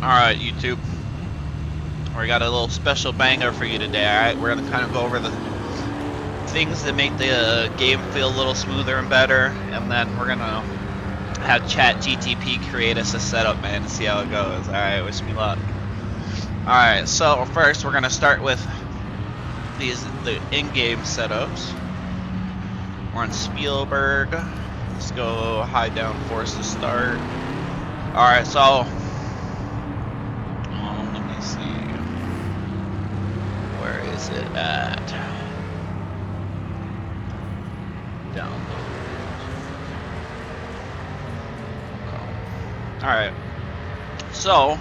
Alright, YouTube. We got a little special banger for you today, alright? We're gonna kind of go over the things that make the game feel a little smoother and better, and then we're gonna have Chat GTP create us a setup, man, to see how it goes. Alright, wish me luck. Alright, so first we're gonna start with the in-game setups. We're on Spielberg. Let's go high down force to start. Alright, so let me see. Where is it at? Download. Alright. So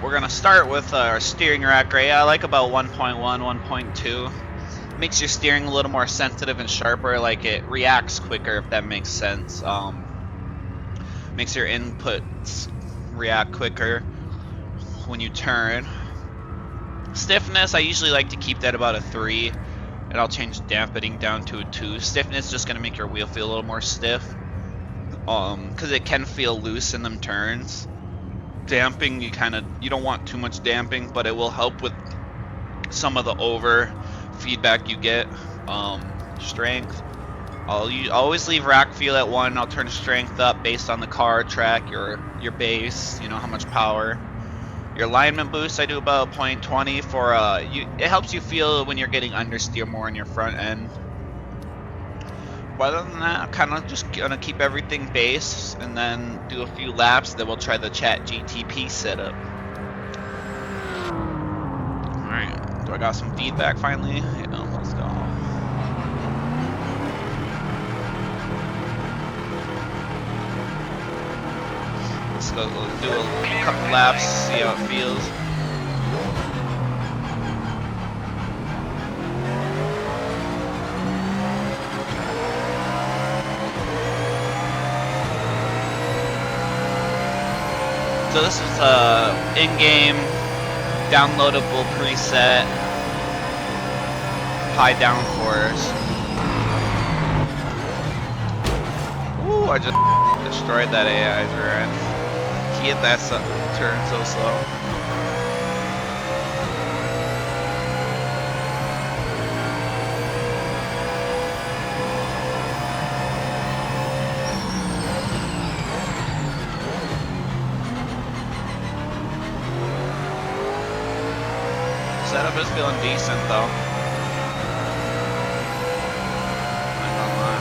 we're gonna start with our steering rack right? I like about 1.1, 1.2. Makes your steering a little more sensitive and sharper, like it reacts quicker, if that makes sense. Makes your inputs react quicker when you turn. Stiffness, I usually like to keep that about a 3, and I'll change dampening down to a 2. Stiffness is just gonna make your wheel feel a little more stiff, because it can feel loose in them turns. Damping, you don't want too much damping, but it will help with some of the over feedback you get. Strength, I'll always leave rack feel at 1. I'll turn strength up based on the car, track, your base, you know, how much power. Your alignment boost, I do about 0.20 for it helps you feel when you're getting understeer more in your front end. But other than that, I'm kind of just gonna keep everything base and then do a few laps. Then we'll try the Chat GTP setup. Alright, do I got some feedback finally? Yeah, let's go. Let's go do a couple laps, see how it feels. So this is a in-game downloadable preset high downforce. Ooh, I just destroyed that AI's rear end. He hit that turn so slow. Setup is feeling decent though. Not gonna lie.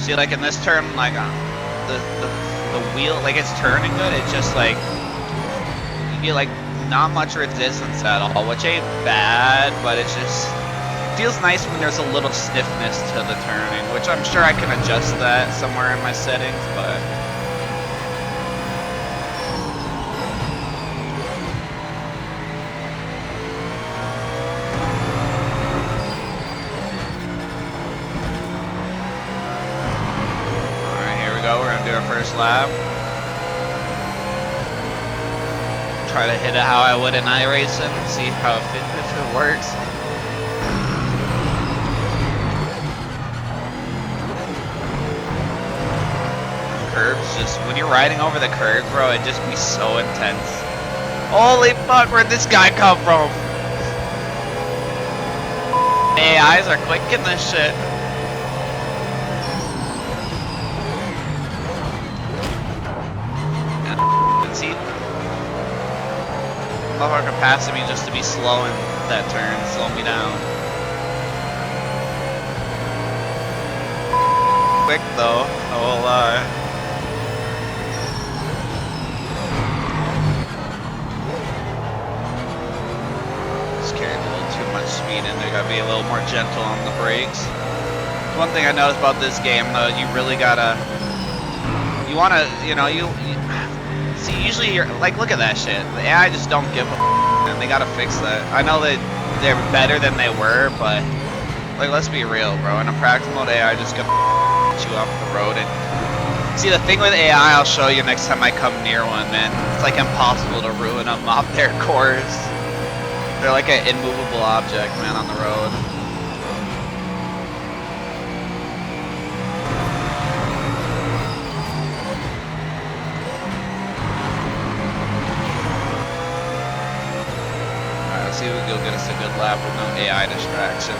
See, like in this turn, like the wheel, like it's turning good. It's just like you get like not much resistance at all, which ain't bad, but it's just feels nice when there's a little stiffness to the turning, which I'm sure I can adjust that somewhere in my settings, but. We're gonna do our first lap. Try to hit it how I would in iRacing, see how if it works. Curves, just when you're riding over the curves, bro, it just be so intense. Holy fuck, where'd this guy come from? AIs are quick in this shit. Motherfucker passing me just to be slow in that turn, slow me down. Quick though, I won't lie. Just carried a little too much speed in there, gotta be a little more gentle on the brakes. One thing I noticed about this game though, you really gotta, you wanna, you know, see, usually you're like, look at that shit. The AI just don't give a and they gotta fix that. I know that they're better than they were, but like, let's be real, bro. In a practice mode, AI just gonna you off the road. And see, the thing with AI, I'll show you next time I come near one, man. It's like impossible to ruin them off their course. They're like an immovable object, man, on the road. lap with no AI distractions.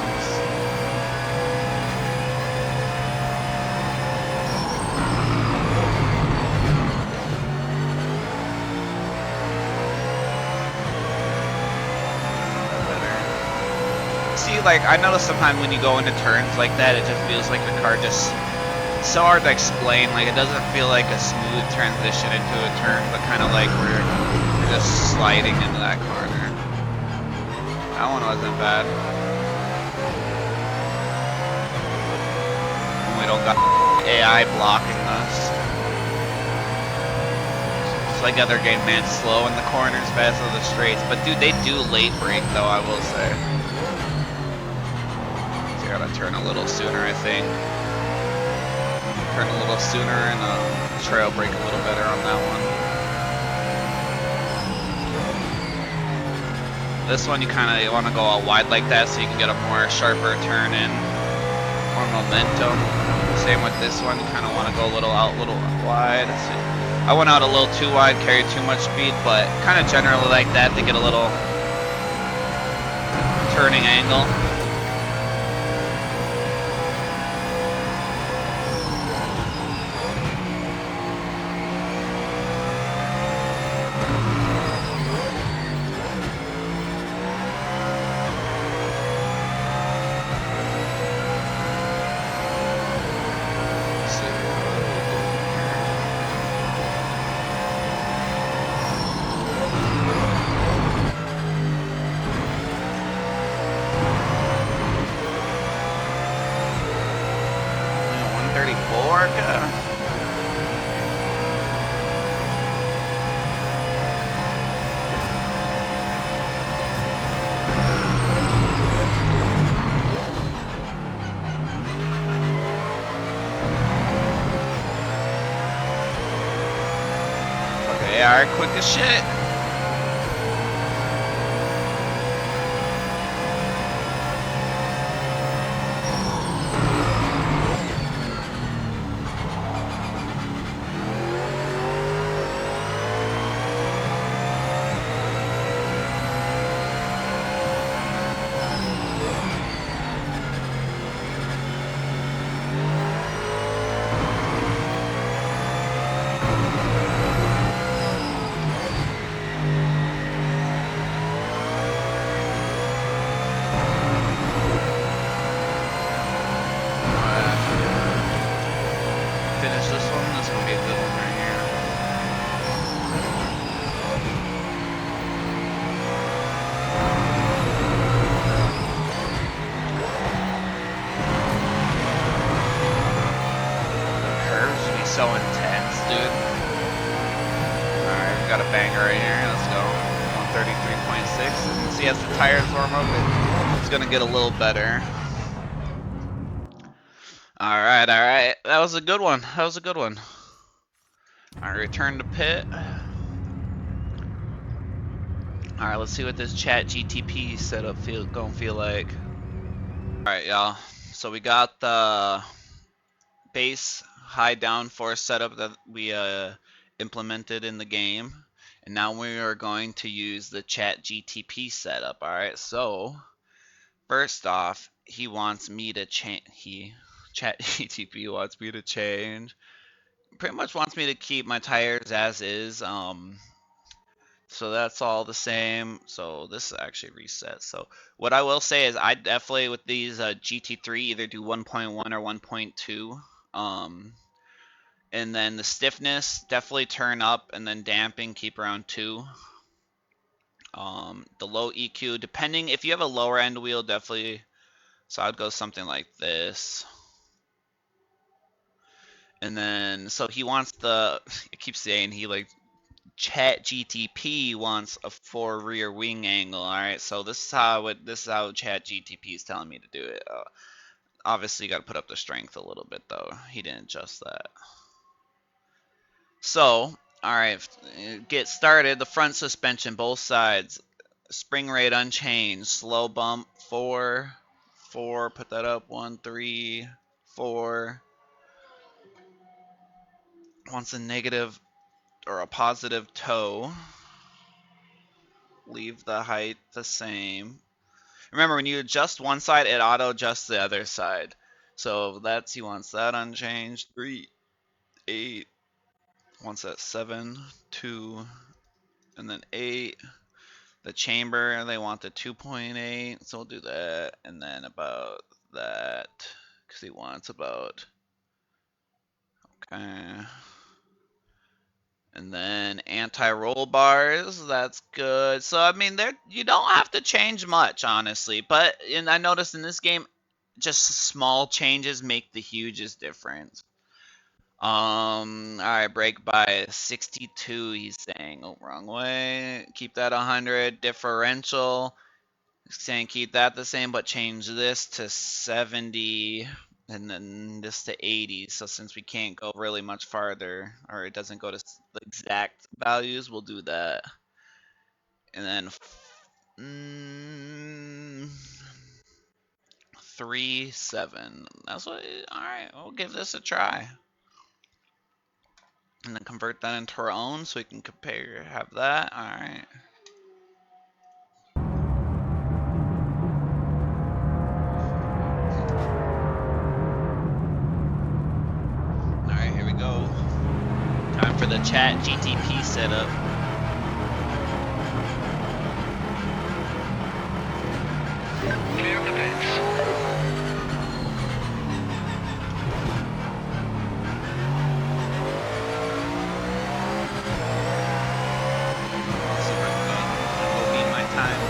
See, like, I notice sometimes when you go into turns like that, it just feels like your car just... It's so hard to explain. Like, it doesn't feel like a smooth transition into a turn, but kind of like we're just sliding into that corner. That one wasn't bad. And we don't got AI blocking us. It's like other game, man, slow in the corners, fast on the straights. But dude, they do late brake though, I will say. So you gotta turn a little sooner, I think. Turn a little sooner and trail brake a little better on that one. This one you kind of want to go out wide like that so you can get a more sharper turn in, more momentum. Same with this one, you kind of want to go a little wide. I went out a little too wide, carried too much speed, but kind of generally like that to get a little turning angle. Alright, quick as shit. So intense, dude. Alright, we got a banger right here. Let's go. 133.6. See, as the tires warm up, it's gonna get a little better. Alright, alright. That was a good one. That was a good one. Alright, return to pit. Alright, let's see what this chat GTP setup gonna feel like. Alright, y'all. So we got the base high downforce setup that we implemented in the game, and now we are going to use the chat GTP setup. All right, so first off, he wants me to change. Chat GTP wants me to change. Pretty much wants me to keep my tires as is. So that's all the same. So this is actually reset. So what I will say is I definitely with these GT3 either do 1.1 or 1.2. And then the stiffness definitely turn up, and then damping keep around 2. The low EQ, depending if you have a lower end wheel, definitely. So I'd go something like this. And then so he wants the. I keep saying he like. Chat GTP wants a 4 rear wing angle. All right, so this is how Chat GTP is telling me to do it. Obviously, you got to put up the strength a little bit though. He didn't adjust that. So, all right, get started. The front suspension, both sides, spring rate unchanged. Slow bump 4, 4. Put that up 1, 3, 4. Wants a negative or a positive toe. Leave the height the same. Remember, when you adjust one side, it auto adjusts the other side. So he wants that unchanged. 3, 8, wants that 7, 2, and then 8. The chamber, they want the 2.8, so we'll do that. And then about that, because he wants about, okay. And then anti-roll bars, that's good. So I mean, you don't have to change much, honestly. But I noticed in this game, just small changes make the hugest difference. All right, break by 62. He's saying, oh, wrong way. Keep that 100. Differential. He's saying keep that the same, but change this to 70 and then this to 80. So since we can't go really much farther, or it doesn't go to the exact values, we'll do that. And then 3, 7. That's what. All right, we'll give this a try. And then convert that into our own so we can compare, have that. All right. All right, here we go. Time for the chat GTP setup. Clear the pits. Super good. That will be my time.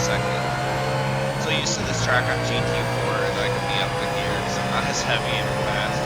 second. So used to this track on GT4, I could be up the gear because I'm not as heavy and fast.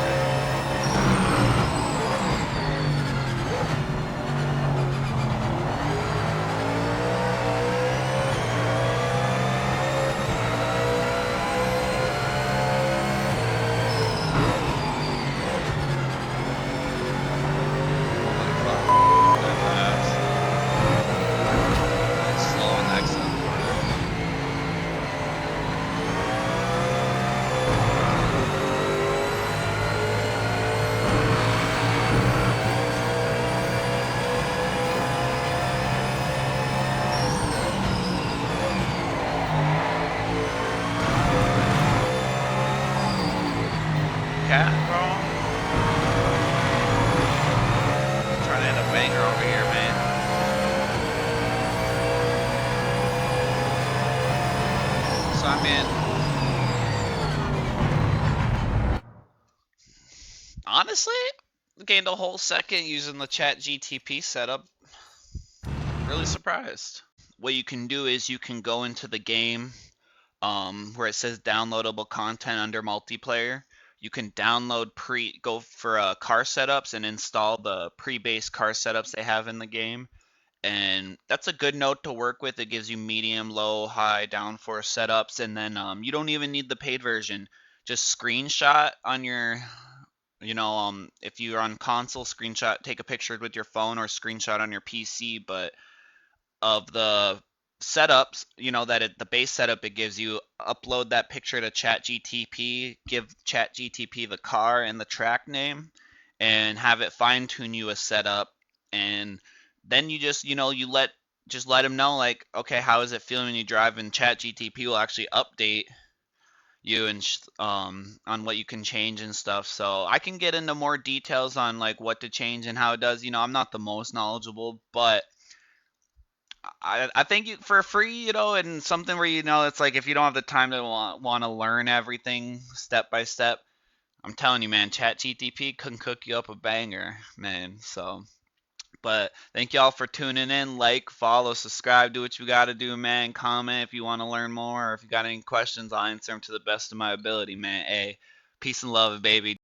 Cat, bro. Trying to hit a banger over here, man. So I mean, honestly, gained a whole second using the Chat GTP setup. Really surprised. What you can do is you can go into the game where it says downloadable content under multiplayer. You can go for car setups and install the pre-based car setups they have in the game. And that's a good node to work with. It gives you medium, low, high, downforce setups, and then you don't even need the paid version. Just screenshot on your, if you're on console, screenshot, take a picture with your phone or screenshot on your PC. But of the setups, the base setup it gives you, upload that picture to ChatGTP, give ChatGTP the car and the track name, and have it fine tune you a setup, and then you just let them know like, okay, how is it feeling when you drive, and ChatGTP will actually update you and on what you can change and stuff. So I can get into more details on like what to change and how it does. I'm not the most knowledgeable, but I think for free, and something where it's like if you don't have the time to want to learn everything step by step, I'm telling you, man, ChatGTP can cook you up a banger, man. So, but thank y'all for tuning in. Like, follow, subscribe, do what you got to do, man. Comment if you want to learn more, or if you got any questions, I'll answer them to the best of my ability, man. Hey, peace and love, baby.